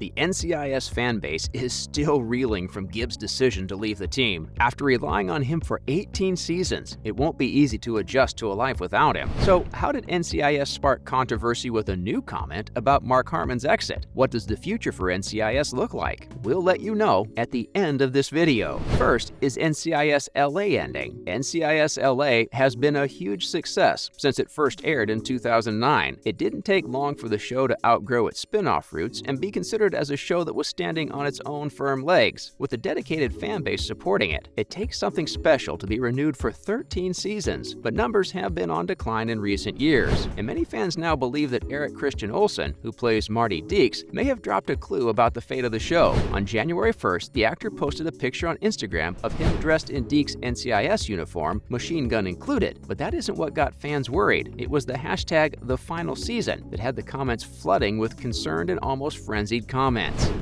The NCIS fanbase is still reeling from Gibbs' decision to leave the team. After relying on him for 18 seasons, it won't be easy to adjust to a life without him. So how did NCIS spark controversy with a new comment about Mark Harmon's exit? What does the future for NCIS look like? We'll let you know at the end of this video. First, is NCIS LA ending? NCIS LA has been a huge success since it first aired in 2009. It didn't take long for the show to outgrow its spin-off roots and be considered as a show that was standing on its own firm legs, with a dedicated fan base supporting it. It takes something special to be renewed for 13 seasons, but numbers have been on decline in recent years, and many fans now believe that Eric Christian Olsen, who plays Marty Deeks, may have dropped a clue about the fate of the show. On January 1st, the actor posted a picture on Instagram of him dressed in Deeks' NCIS uniform, machine gun included, but that isn't what got fans worried. It was the hashtag #TheFinalSeason that had the comments flooding with concerned and almost frenzied comments.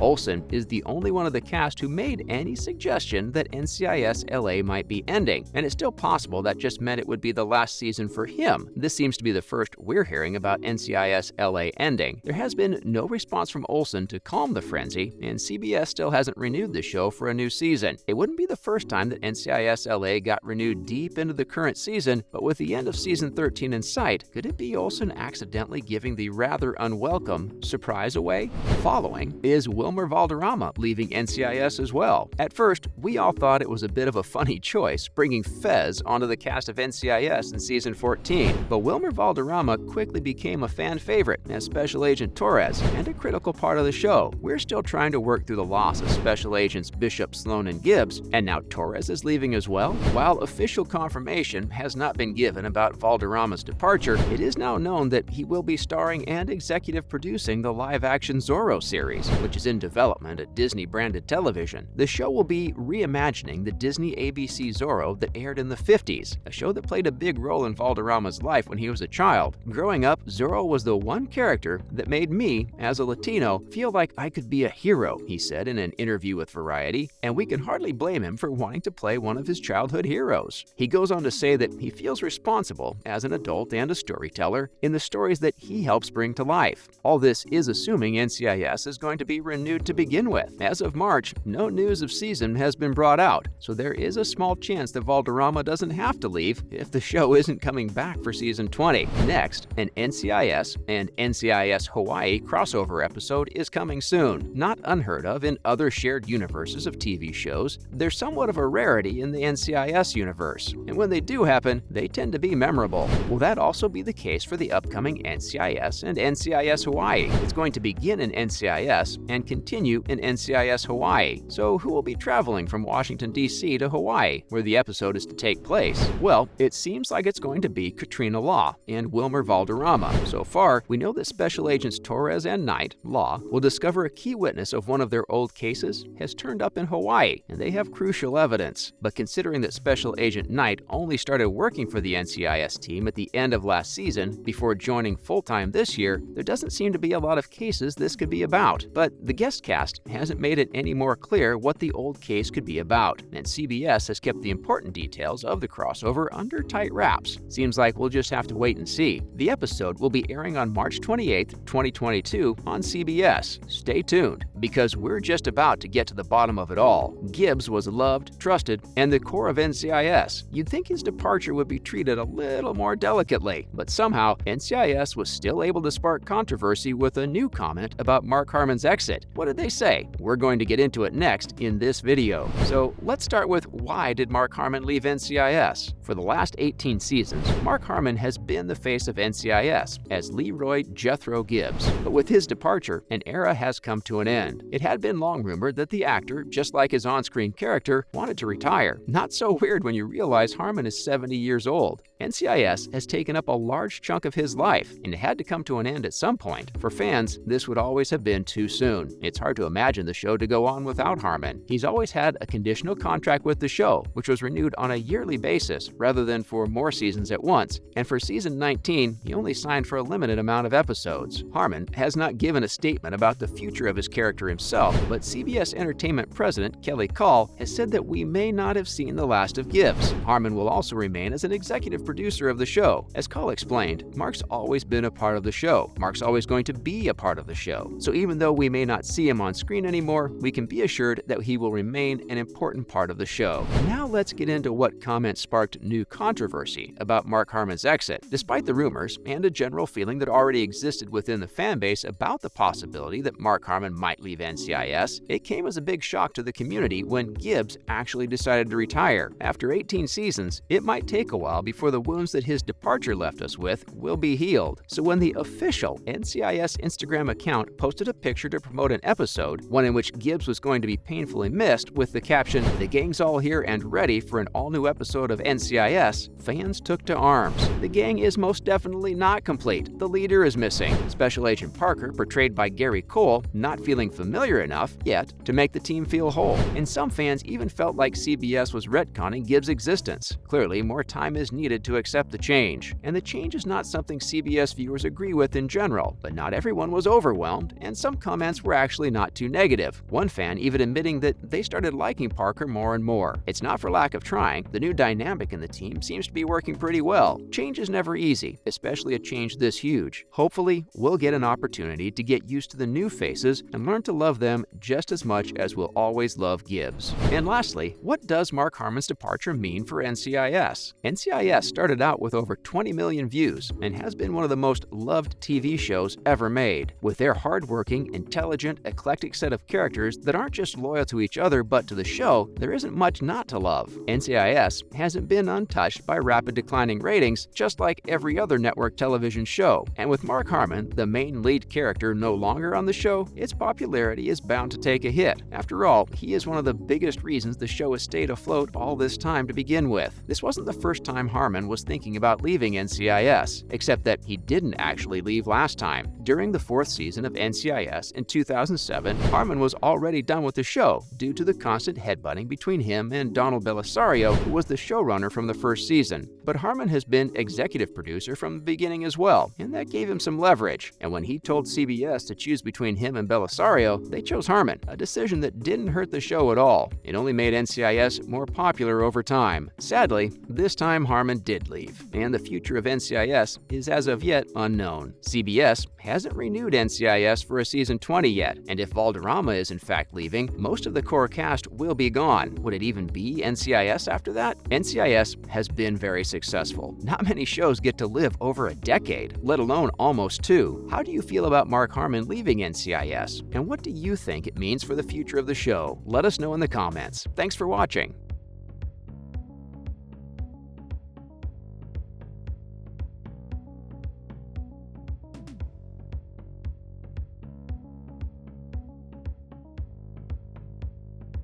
Olsen is the only one of the cast who made any suggestion that NCIS LA might be ending, and it's still possible that just meant it would be the last season for him. This seems to be the first we're hearing about NCIS LA ending. There has been no response from Olsen to calm the frenzy, and CBS still hasn't renewed the show for a new season. It wouldn't be the first time that NCIS LA got renewed deep into the current season, but with the end of season 13 in sight, could it be Olsen accidentally giving the rather unwelcome surprise away? Following is Wilmer Valderrama leaving NCIS as well. At first, we all thought it was a bit of a funny choice, bringing Fez onto the cast of NCIS in season 14, but Wilmer Valderrama quickly became a fan favorite as Special Agent Torres and a critical part of the show. We're still trying to work through the loss of Special Agents Bishop, Sloan, and Gibbs, and now Torres is leaving as well. While official confirmation has not been given about Valderrama's departure, it is now known that he will be starring and executive producing the live-action Zorro series, which is in development at Disney-branded television. The show will be reimagining the Disney ABC Zorro that aired in the 50s, a show that played a big role in Valderrama's life when he was a child. Growing up, Zorro was the one character that made me, as a Latino, feel like I could be a hero, he said in an interview with Variety, and we can hardly blame him for wanting to play one of his childhood heroes. He goes on to say that he feels responsible as an adult and a storyteller in the stories that he helps bring to life. All this is assuming NCIS is going to be renewed to begin with. As of March, no news of season has been brought out, so there is a small chance that Valderrama doesn't have to leave if the show isn't coming back for season 20. Next, an NCIS and NCIS Hawaii crossover episode is coming soon. Not unheard of in other shared universes of TV shows, they're somewhat of a rarity in the NCIS universe, and when they do happen, they tend to be memorable. Will that also be the case for the upcoming NCIS and NCIS Hawaii? It's going to begin in NCIS and continue in NCIS Hawaii. So who will be traveling from Washington, D.C. to Hawaii, where the episode is to take place? Well, it seems like it's going to be Katrina Law and Wilmer Valderrama. So far, we know that Special Agents Torres and Knight, Law, will discover a key witness of one of their old cases has turned up in Hawaii, and they have crucial evidence. But considering that Special Agent Knight only started working for the NCIS team at the end of last season before joining full-time this year, there doesn't seem to be a lot of cases this could be about. But the guest cast hasn't made it any more clear what the old case could be about, and CBS has kept the important details of the crossover under tight wraps. Seems like we'll just have to wait and see. The episode will be airing on March 28, 2022 on CBS. Stay tuned, because we're just about to get to the bottom of it all. Gibbs was loved, trusted, and the core of NCIS. You'd think his departure would be treated a little more delicately, but somehow NCIS was still able to spark controversy with a new comment about Mark Harmon's exit. What did they say? We're going to get into it next in this video. So let's start with, why did Mark Harmon leave NCIS? For the last 18 seasons, Mark Harmon has been the face of NCIS as Leroy Jethro Gibbs. But with his departure, an era has come to an end. It had been long rumored that the actor, just like his on-screen character, wanted to retire. Not so weird when you realize Harmon is 70 years old. NCIS has taken up a large chunk of his life, and it had to come to an end at some point. For fans, this would always have been too soon. It's hard to imagine the show to go on without Harmon. He's always had a conditional contract with the show, which was renewed on a yearly basis rather than for more seasons at once, and for season 19, he only signed for a limited amount of episodes. Harmon has not given a statement about the future of his character himself, but CBS Entertainment president Kelly Call has said that we may not have seen the last of Gibbs. Harmon will also remain as an executive producer of the show. As Cole explained, Mark's always been a part of the show. Mark's always going to be a part of the show. So even though we may not see him on screen anymore, we can be assured that he will remain an important part of the show. Now let's get into what comments sparked new controversy about Mark Harmon's exit. Despite the rumors and a general feeling that already existed within the fan base about the possibility that Mark Harmon might leave NCIS, it came as a big shock to the community when Gibbs actually decided to retire. After 18 seasons, it might take a while before the wounds that his departure left us with will be healed. So when the official NCIS Instagram account posted a picture to promote an episode, one in which Gibbs was going to be painfully missed, with the caption, "The gang's all here and ready for an all-new episode of NCIS," fans took to arms. The gang is most definitely not complete. The leader is missing. Special Agent Parker, portrayed by Gary Cole, not feeling familiar enough yet to make the team feel whole. And some fans even felt like CBS was retconning Gibbs' existence. Clearly, more time is needed to accept the change. And the change is not something CBS viewers agree with in general, but not everyone was overwhelmed, and some comments were actually not too negative. One fan even admitting that they started liking Parker more and more. It's not for lack of trying. The new dynamic in the team seems to be working pretty well. Change is never easy, especially a change this huge. Hopefully, we'll get an opportunity to get used to the new faces and learn to love them just as much as we'll always love Gibbs. And lastly, what does Mark Harmon's departure mean for NCIS? NCIS started out with over 20 million views and has been one of the most loved TV shows ever made. With their hardworking, intelligent, eclectic set of characters that aren't just loyal to each other but to the show, there isn't much not to love. NCIS hasn't been untouched by rapid declining ratings, just like every other network television show. And with Mark Harmon, the main lead character, no longer on the show, its popularity is bound to take a hit. After all, he is one of the biggest reasons the show has stayed afloat all this time to begin with. This wasn't the first time Harmon was thinking about leaving NCIS, except that he didn't actually leave last time. During the 4th season of NCIS in 2007, Harmon was already done with the show due to the constant headbutting between him and Donald Belisario, who was the showrunner from the first season. But Harmon has been executive producer from the beginning as well, and that gave him some leverage. And when he told CBS to choose between him and Belisario, they chose Harmon, a decision that didn't hurt the show at all. It only made NCIS more popular over time. Sadly, this time Harmon did leave, and the future of NCIS is as of yet unknown. CBS hasn't renewed NCIS for a season 20 yet, and if Valderrama is in fact leaving, most of the core cast will be gone. Would it even be NCIS after that? NCIS has been very successful. Not many shows get to live over a decade, let alone almost 2. How do you feel about Mark Harmon leaving NCIS? And what do you think it means for the future of the show? Let us know in the comments. Thanks for watching.